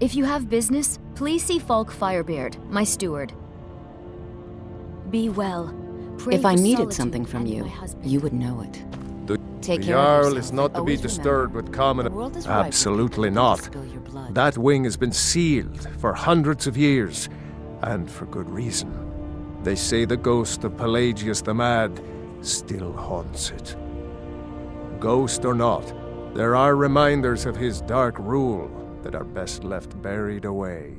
If you have business, please see Falk Firebeard, my steward. Be well. Pray If I for needed solitude something from and you, my husband. you would know it. Take The care of Jarl yourself. is not to be Always disturbed remember, with common... the world is ripe with Absolutely people who not. spill your blood. That wing has been sealed for hundreds of years, and for good reason. They say the ghost of Pelagius the Mad still haunts it. Ghost or not, there are reminders of his dark rule that are best left buried away.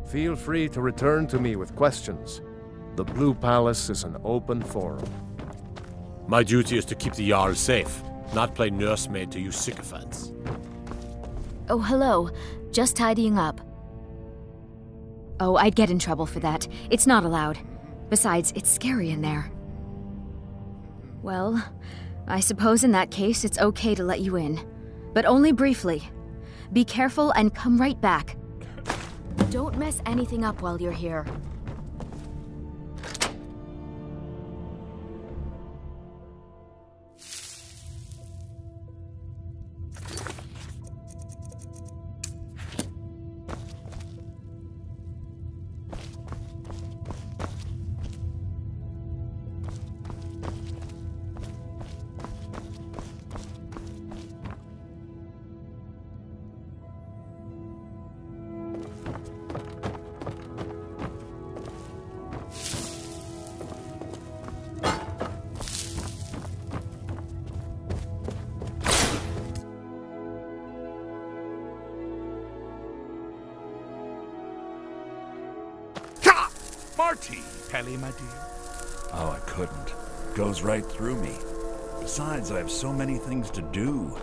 Feel free to return to me with questions. The Blue Palace is an open forum. My duty is to keep the Jarl safe, not play nursemaid to you sycophants. Oh, hello. Just tidying up. Oh, I'd get in trouble for that. It's not allowed. Besides, it's scary in there. Well, I suppose in that case it's okay to let you in. But only briefly. Be careful and come right back. Don't mess anything up while you're here. Marty, Pelly, my dear. Oh, I couldn't. Goes right through me. Besides, I have so many things to do.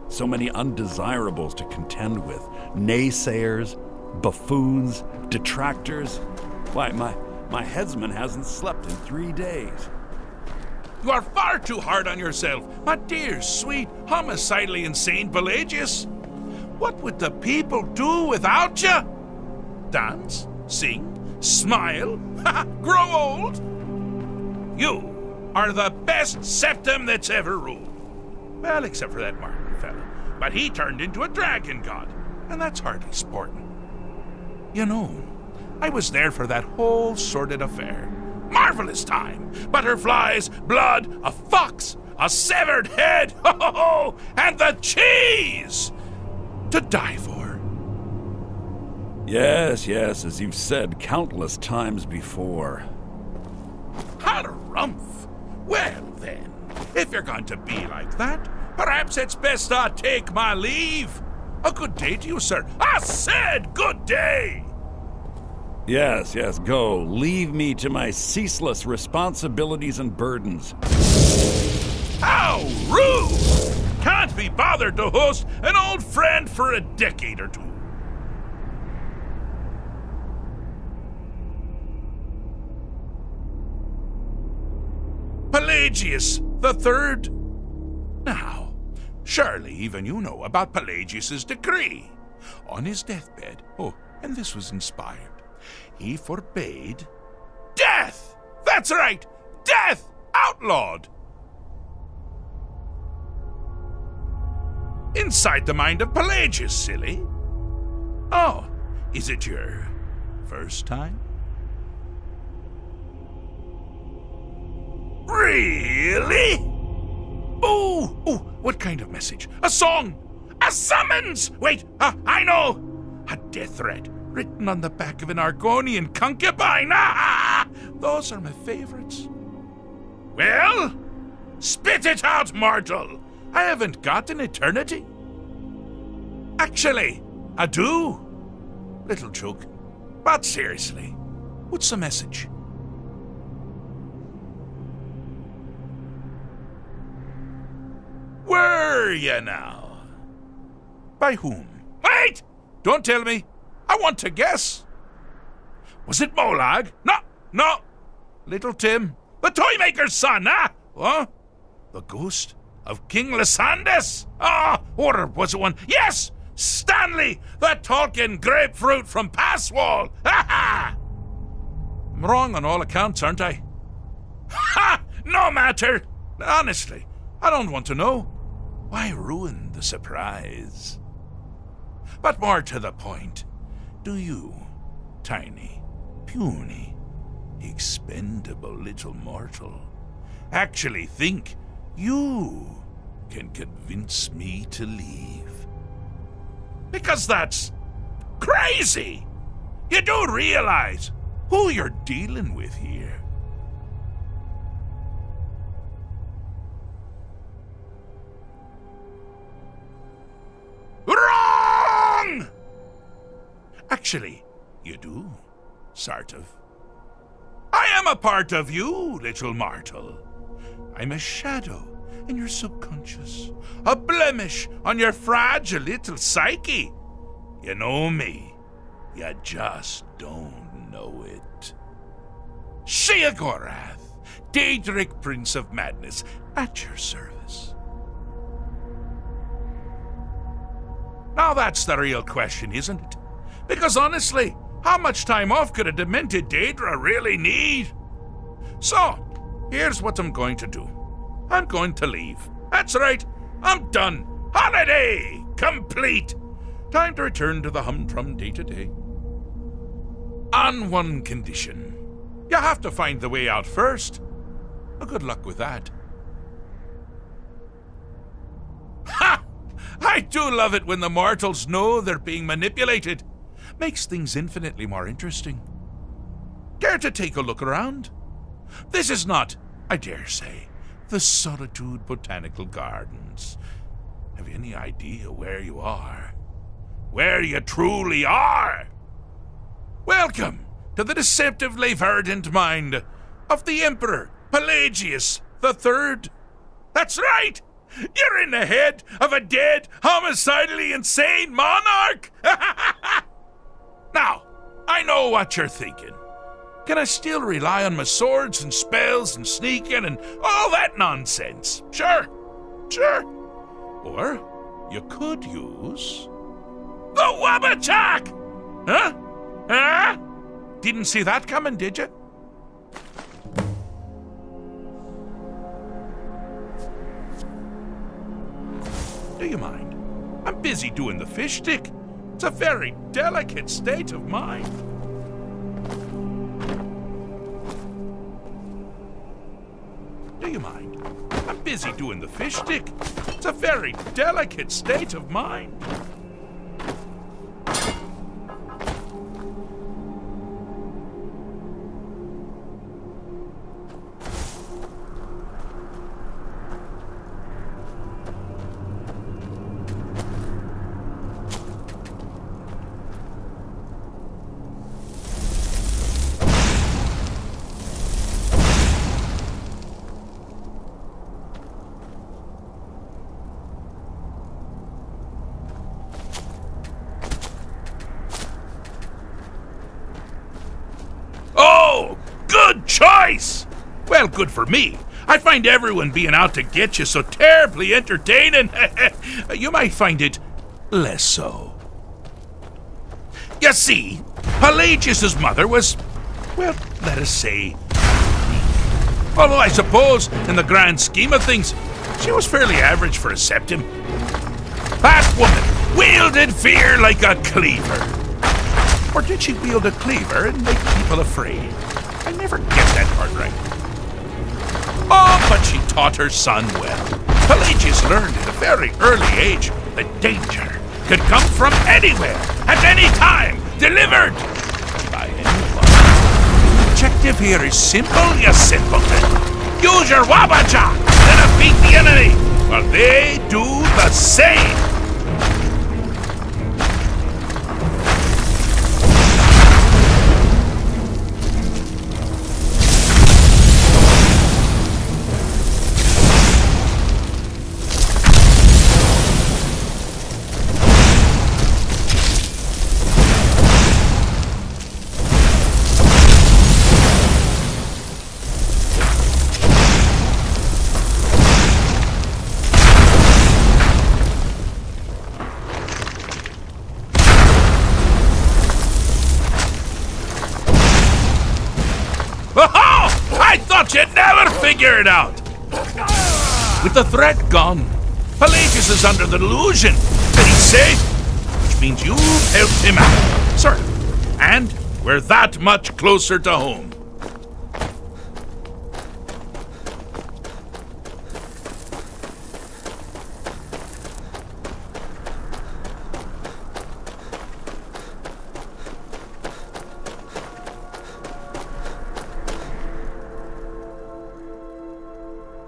So many undesirables to contend with. Naysayers, buffoons, detractors. Why, my headsman hasn't slept in 3 days. You are far too hard on yourself, my dear, sweet, homicidally insane Pelagius. What would the people do without you? Dance? Sing? Smile? Grow old? You are the best septum that's ever ruled. Well, except for that Martin fella. But he turned into a dragon god, and that's hardly sporting. You know, I was there for that whole sordid affair. Marvelous time. Butterflies, blood, a fox, a severed head, ho ho ho, and the cheese to die for. Yes, as you've said countless times before. Harumph. Well then, if you're going to be like that, perhaps it's best I take my leave. A good day to you, sir. I said good day! Yes, go. Leave me to my ceaseless responsibilities and burdens. How rude! Can't be bothered to host an old friend for a decade or two. Pelagius the Third. Now, surely even you know about Pelagius's decree. On his deathbed, and this was inspired, he forbade death! That's right! Death! Outlawed! Inside the mind of Pelagius, silly. Oh, is it your first time? Really? Ooh, what kind of message? A song? A summons! Wait, I know! A death threat written on the back of an Argonian concubine. Those are my favorites. Well, spit it out, mortal. I haven't got an eternity. Actually, I do. Little joke. But seriously, what's the message? Were you now? By whom? Wait! Don't tell me. I want to guess. Was it Molag? No. Little Tim, the Toymaker's son, Huh? The ghost of King Lysandus? Or was it one? Yes! Stanley, the talking grapefruit from Passwall! I'm wrong on all accounts, aren't I? No matter. Honestly, I don't want to know. Why ruin the surprise? But more to the point, do you, tiny, puny, expendable little mortal, actually think you can convince me to leave? Because that's crazy! You do realize who you're dealing with here. Wrong! Actually, you do, sort of. I am a part of you, little mortal. I'm a shadow in your subconscious, a blemish on your fragile little psyche. You know me, you just don't know it. Sheogorath, Daedric Prince of Madness, at your service. Now that's the real question, isn't it? Because honestly, how much time off could a demented Daedra really need? So, here's what I'm going to do. I'm going to leave. That's right, I'm done. Holiday complete. Time to return to the humdrum day-to-day. On one condition. You have to find the way out first. Well, good luck with that. Ha! I do love it when the mortals know they're being manipulated. Makes things infinitely more interesting. Care to take a look around? This is not, I dare say, the Solitude Botanical Gardens. Have you any idea where you are? Where you truly are? Welcome to the deceptively verdant mind of the Emperor Pelagius III. That's right! You're in the head of a dead, homicidally insane monarch! Now, I know what you're thinking. Can I still rely on my swords and spells and sneaking and all that nonsense? Sure. Or you could use the Wabachak! Huh? Didn't see that coming, did you? Do you mind? I'm busy doing the fish stick. It's a very delicate state of mind. Do you mind? I'm busy doing the fish stick. It's a very delicate state of mind. Choice! Well, good for me. I find everyone being out to get you so terribly entertaining. You might find it less so. You see, Pelagius' mother was, well, let us say, weak. Although I suppose, in the grand scheme of things, she was fairly average for a septim. That woman wielded fear like a cleaver. Or did she wield a cleaver and make people afraid? I never get that part right. Oh, but she taught her son well. Pelagius learned at a very early age that danger could come from anywhere, at any time, delivered by anyone. The objective here is simple, you simpleton. Use your Wabaja to defeat the enemy, while they do the same. You'd never figure it out! With the threat gone, Pelagius is under the delusion that he's safe, which means you've helped him out. Sort of. And we're that much closer to home.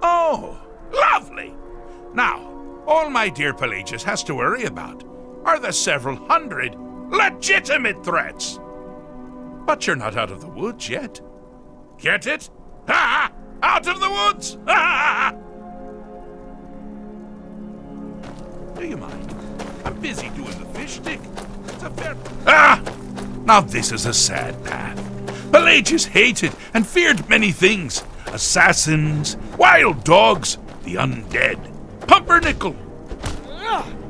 Oh, lovely! Now, all my dear Pelagius has to worry about are the several hundred legitimate threats. But you're not out of the woods yet. Get it? Ha! Out of the woods! Ha! Do you mind? I'm busy doing the fish stick. It's a fair... Ah! Now this is a sad path. Pelagius hated and feared many things. Assassins, wild dogs, the undead, pumpernickel.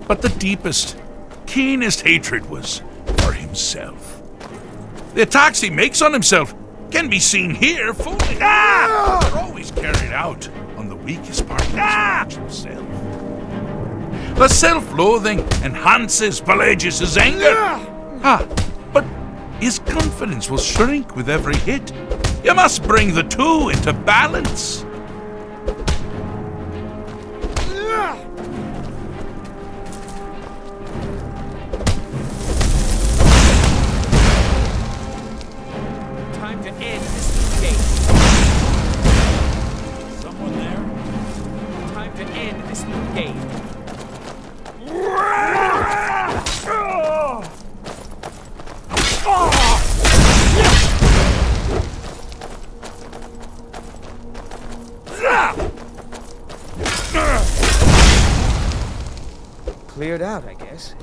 But the deepest, keenest hatred was for himself. The attacks he makes on himself can be seen here fully. They're always carried out on the weakest part of himself. The self-loathing enhances Pelagius's anger. But his confidence will shrink with every hit. You must bring the two into balance. Time to end this game. Someone there? Time to end this game. Cleared out, I guess.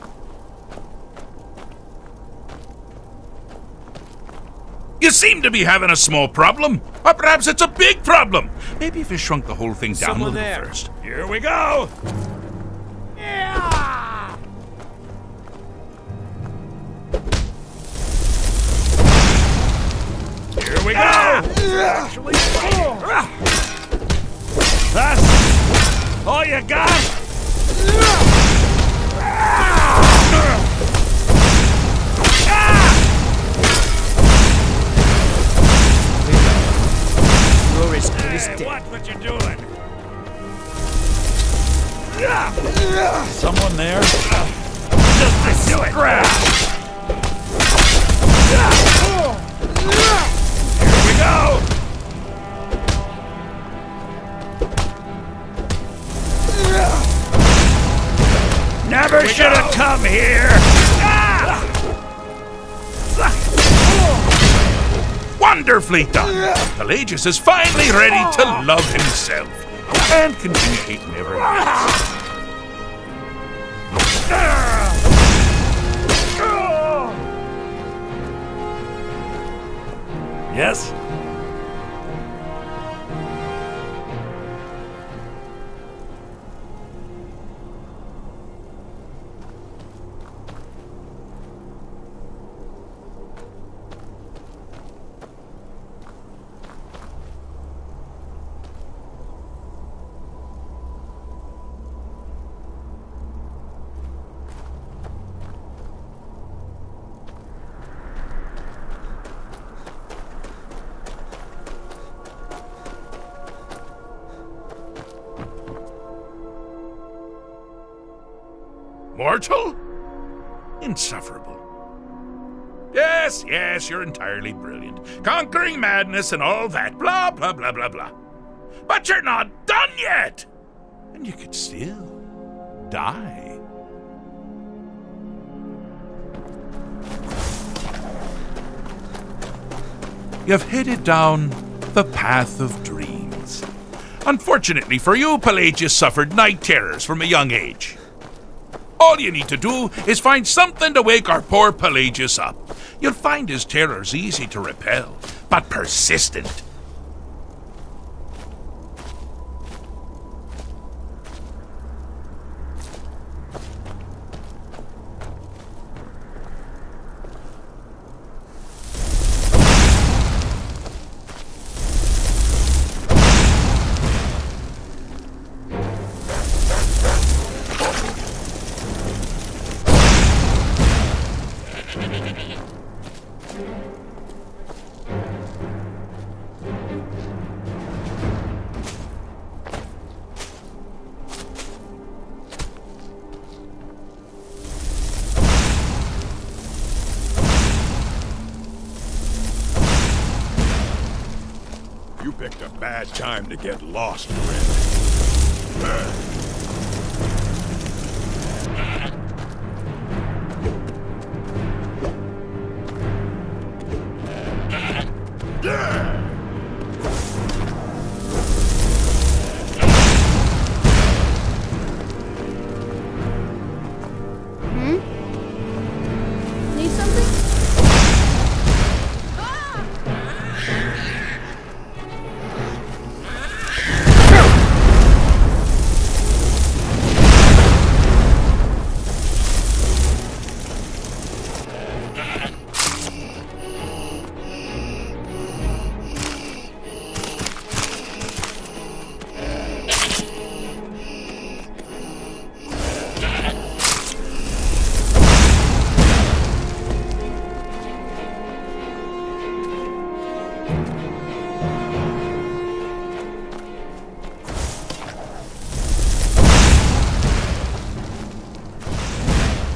You seem to be having a small problem. Or perhaps it's a big problem. Maybe if you shrunk the whole thing down a little first. Here we go! Here we go! Actually fighting. That's all you got? You're as good as dead. Watch what you're doing. Someone there? Just do it. Here we go. Never should have come here. Wonderfully done. Pelagius is finally ready to love himself and continue hating everyone else. Yes? Mortal? Insufferable. Yes, you're entirely brilliant. Conquering madness and all that, blah, blah, blah, blah, blah. But you're not done yet! And you could still die. You've headed down the path of dreams. Unfortunately for you, Pelagius suffered night terrors from a young age. All you need to do is find something to wake our poor Pelagius up. You'll find his terrors easy to repel, but persistent. Picked a bad time to get lost, friend. Need something?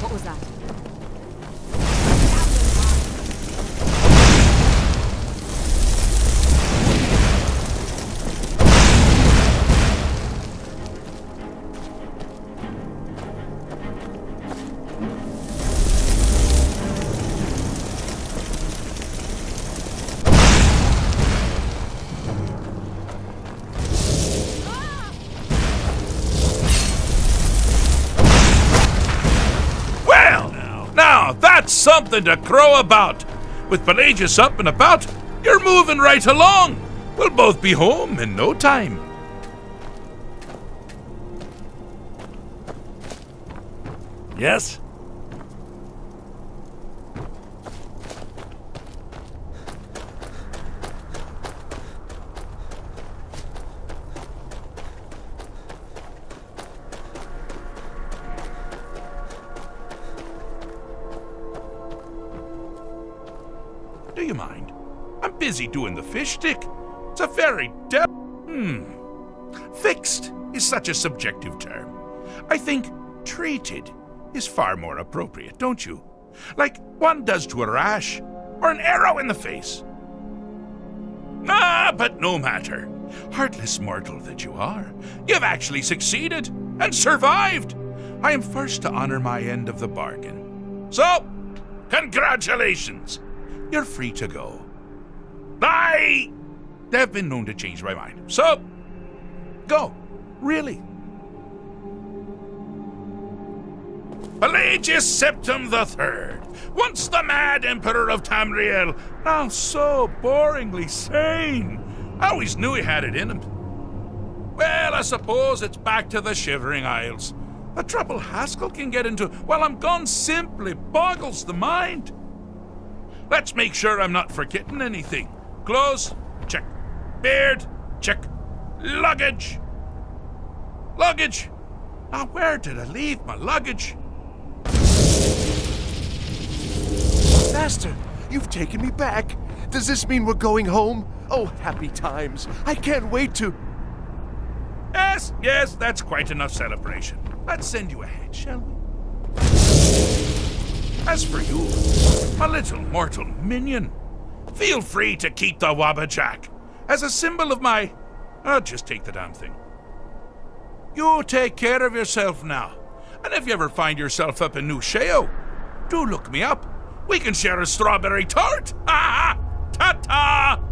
What was that? Well, now that's something to crow about. With Pelagius up and about, you're moving right along. We'll both be home in no time. Yes? Do you mind? I'm busy doing the fish stick. It's a very Fixed is such a subjective term. I think treated is far more appropriate, don't you? Like one does to a rash or an arrow in the face. Ah, but no matter. Heartless mortal that you are, you've actually succeeded and survived. I am first to honor my end of the bargain. So, congratulations. You're free to go. I have been known to change my mind. So, go. Really. Pelagius Septim III, once the mad Emperor of Tamriel, now so boringly sane. I always knew he had it in him. Well, I suppose it's back to the Shivering Isles. The trouble Haskell can get into while I'm gone simply boggles the mind. Let's make sure I'm not forgetting anything. Clothes, check. Beard, check. Luggage. Luggage. Now, where did I leave my luggage? Master, you've taken me back. Does this mean we're going home? Oh, happy times. I can't wait to... Yes, that's quite enough celebration. Let's send you ahead, shall we? As for you, my little mortal minion, feel free to keep the Wabbajack as a symbol of my... just take the damn thing. You take care of yourself now. And if you ever find yourself up in New Sheo, do look me up. We can share a strawberry tart. Ha ha! Ta-ta!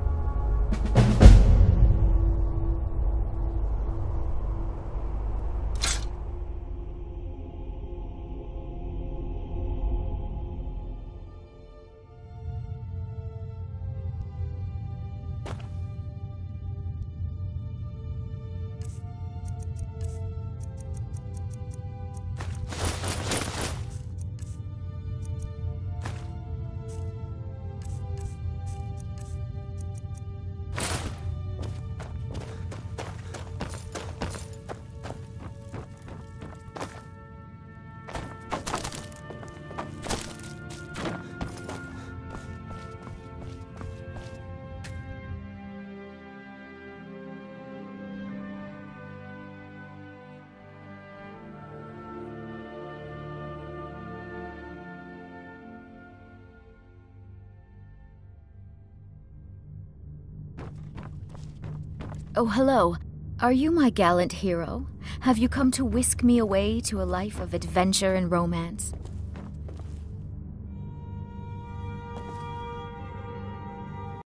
Oh, hello. Are you my gallant hero? Have you come to whisk me away to a life of adventure and romance?